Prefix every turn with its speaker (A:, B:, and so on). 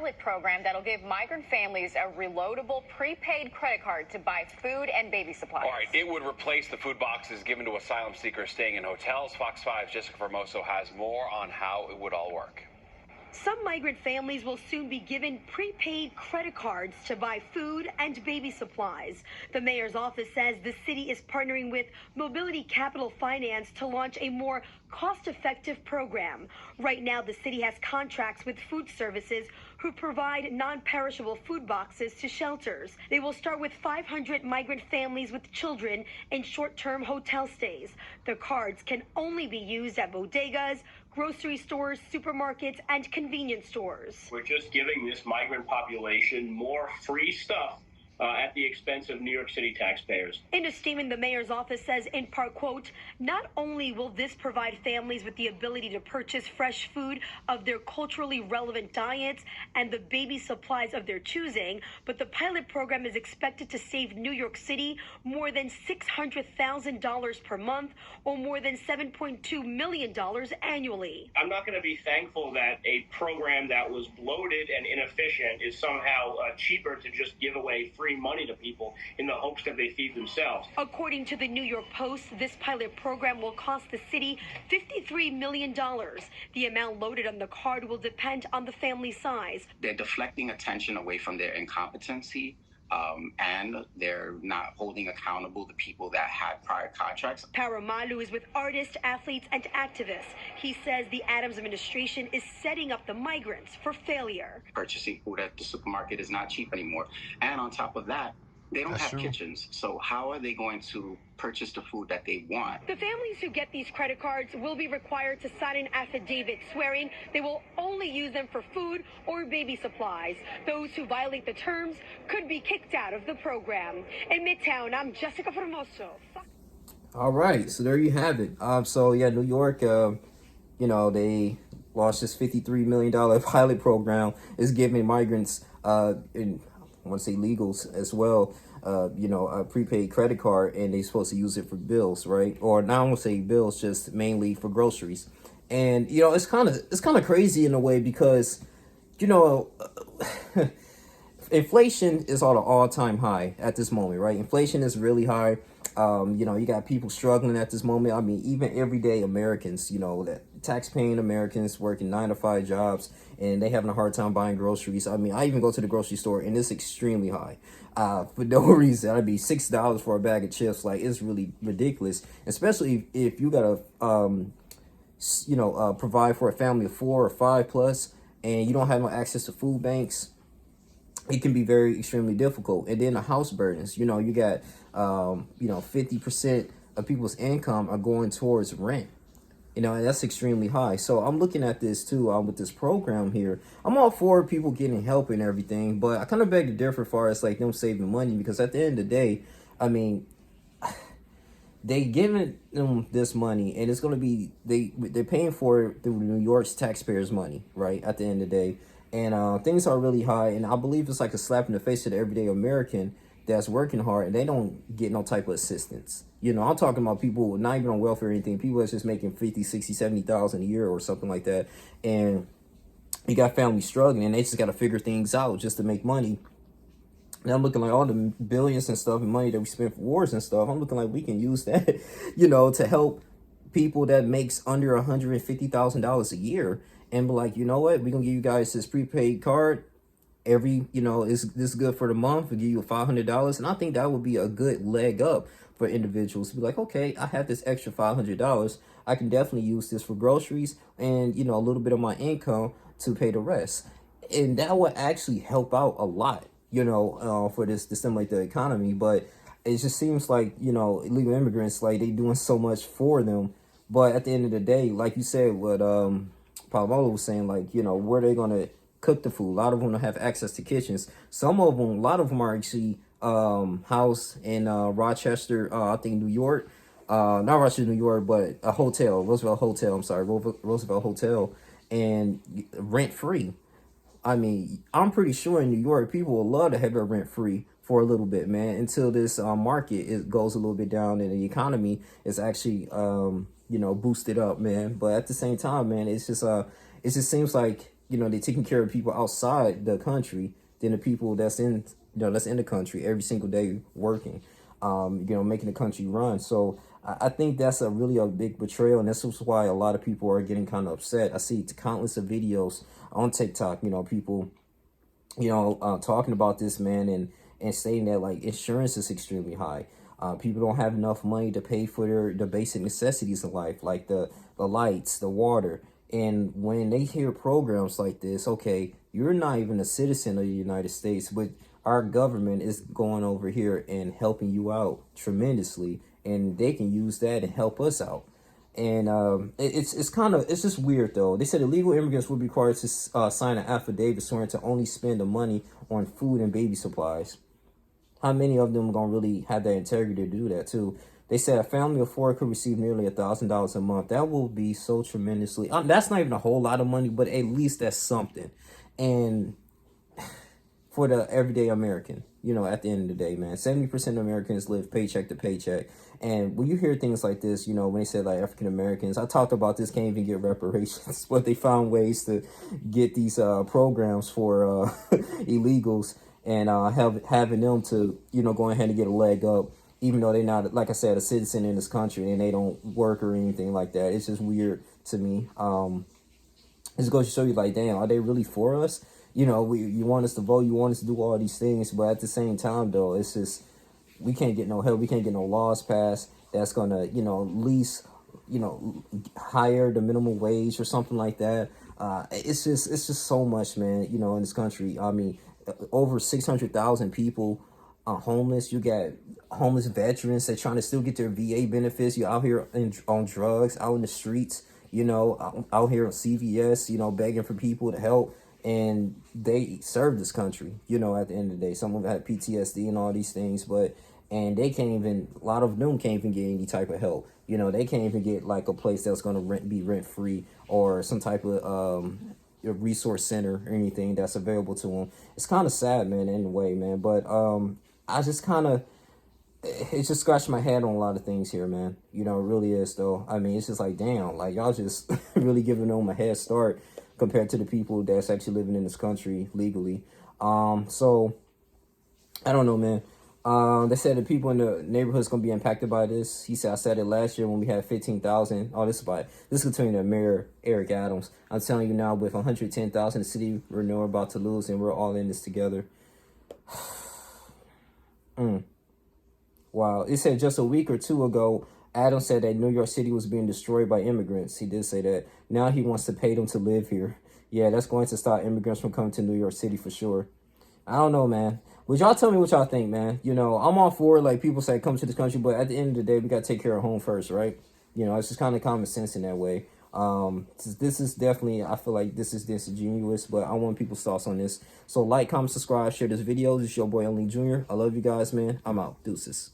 A: pilot program that'll give migrant families a reloadable prepaid credit card to buy food and baby supplies.
B: All right, it would replace the food boxes given to asylum seekers staying in hotels. Fox 5's Jessica Formoso has more on how it would all work.
C: Some migrant families will soon be given prepaid credit cards to buy food and baby supplies. The mayor's office says the city is partnering with Mobility Capital Finance to launch a more cost-effective program. Right now, the city has contracts with food services who provide non-perishable food boxes to shelters. They will start with 500 migrant families with children in short-term hotel stays. The cards can only be used at bodegas, grocery stores, supermarkets, and convenience stores.
D: We're just giving this migrant population more free stuff at the expense of New York City taxpayers.
C: In a statement, the mayor's office says, in part, quote, not only will this provide families with the ability to purchase fresh food of their culturally relevant diets and the baby supplies of their choosing, but the pilot program is expected to save New York City more than $600,000 per month or more than $7.2 million annually.
D: I'm not going to be thankful that a program that was bloated and inefficient is somehow cheaper to just give away free money to people in the hopes that they feed themselves.
C: According to the New York Post, this pilot program will cost the city $53 million. The amount loaded on the card will depend on the family size.
E: They're deflecting attention away from their incompetency, and they're not holding accountable the people that had prior contracts.
C: Paramalu is with artists, athletes, and activists. He says the Adams administration is setting up the migrants for failure.
E: Purchasing food at the supermarket is not cheap anymore. And on top of that, they don't have kitchens. So how are they going to purchase the food that they want?
C: The families who get these credit cards will be required to sign an affidavit swearing they will only use them for food or baby supplies. Those who violate the terms could be kicked out of the program. In Midtown, I'm Jessica Formoso.
F: All right, so there you have it. So yeah, New York, they launched this $53 million pilot program. Is giving migrants, and I want to say legals as well, a prepaid credit card, and they're supposed to use it for bills, right? Or not, I won't say bills, just mainly for groceries. And it's kind of crazy in a way because inflation is on an all-time high at this moment, right? Inflation is really high. You got people struggling at this moment. I mean, even everyday Americans, that tax-paying Americans working 9-to-5 jobs, and they having a hard time buying groceries. I mean, I even go to the grocery store, and it's extremely high for no reason. I'd be $6 for a bag of chips. Like, it's really ridiculous, especially if you gotta, provide for a family of 4 or 5 plus, and you don't have no access to food banks. It can be very extremely difficult. And then the house burdens, you got 50% of people's income are going towards rent, and that's extremely high. So I'm looking at this too, with this program here. I'm all for people getting help and everything, but I kind of beg to differ as far as like them saving money, because at the end of the day, I mean, they giving them this money, and it's going to be, they're paying for it through New York's taxpayers' money, right, at the end of the day. And things are really high, and I believe it's like a slap in the face to the everyday American that's working hard, and they don't get no type of assistance. I'm talking about people not even on welfare or anything, people that's just making 50, 60, 70,000 a year or something like that. And you got families struggling, and they just got to figure things out just to make money. And I'm looking like all the billions and stuff and money that we spend for wars and stuff, I'm looking like we can use that, to help people that makes under $150,000 a year, and be like, you know what, we're gonna give you guys this prepaid card every, this is good for the month. We'll give you $500. And I think that would be a good leg up for individuals to be like, okay, I have this extra $500. I can definitely use this for groceries and, a little bit of my income to pay the rest. And that would actually help out a lot, for this to stimulate the economy. But it just seems like, illegal immigrants, like they doing so much for them. But at the end of the day, like you said, what Paolo was saying, like, where they going to cook the food. A lot of them don't have access to kitchens. A lot of them are actually housed in Rochester, I think New York. Not Rochester, New York, but a hotel, Roosevelt Hotel, Roosevelt Hotel, and rent-free. I mean, I'm pretty sure in New York, people would love to have it rent-free for a little bit, man, until this market goes a little bit down and the economy is actually, boosted up, man. But at the same time, man, it just seems like you know, they're taking care of people outside the country than the people that's in, you know, that's in the country every single day working, you know, making the country run. So I think that's really a big betrayal, and this is why a lot of people are getting kind of upset. I see countless of videos on TikTok, you know, people, you know, talking about this, man, and stating that like insurance is extremely high. People don't have enough money to pay for the basic necessities in life, like the lights, the water. And when they hear programs like this, okay, you're not even a citizen of the United States, but our government is going over here and helping you out tremendously, and they can use that and help us out. And it's kind of, it's just weird though. They said illegal immigrants will be required to sign an affidavit swearing to only spend the money on food and baby supplies. How many of them are gonna really have that integrity to do that too? They said a family of four could receive nearly $1,000 a month. That will be so tremendously. That's not even a whole lot of money, but at least that's something. And for the everyday American, you know, at the end of the day, man, 70% of Americans live paycheck to paycheck. And when you hear things like this, you know, when they said like African Americans, I talked about this, can't even get reparations, but they found ways to get these programs for illegals, and having them to, you know, go ahead and get a leg up, even though they're not, like I said, a citizen in this country and they don't work or anything like that. It's just weird to me. It's going to show you like, damn, are they really for us? You know, you want us to vote, you want us to do all these things, but at the same time, though, it's just, we can't get no help, we can't get no laws passed that's going to, you know, at least, you know, higher the minimum wage or something like that. It's just so much, man, you know, in this country. I mean, over 600,000 people are homeless. You got homeless veterans that trying to still get their VA benefits. You're out here on drugs, out in the streets, you know, out here on CVS, you know, begging for people to help. And they serve this country, you know, at the end of the day. Some of them had PTSD and all these things, and they can't even, a lot of them can't even get any type of help. You know, they can't even get like a place that's going to be rent free, or some type of a resource center or anything that's available to them. It's kind of sad, man, in a way, man. But I just kind of, it just scratched my head on a lot of things here, man. You know, it really is, though. I mean, it's just like, damn, like y'all just really giving them a head start compared to the people that's actually living in this country legally. So I don't know, man. They said the people in the neighborhood's gonna be impacted by this. He said, I said it last year when we had 15,000. Oh, this is between the mayor, Eric Adams. I'm telling you now, with 110,000, the city we're about to lose, and we're all in this together. Wow. It said just a week or two ago, Adams said that New York City was being destroyed by immigrants. He did say that. Now he wants to pay them to live here. Yeah, that's going to stop immigrants from coming to New York City for sure. I don't know, man. Would y'all tell me what y'all think, man? You know, I'm all for, like, people say come to this country, but at the end of the day, we got to take care of home first, right? You know, it's just kind of common sense in that way. This is definitely, I feel like this is disingenuous, but I want people's thoughts on this. So like, comment, subscribe, share this video. This is your boy, Only Jr. I love you guys, man. I'm out. Deuces.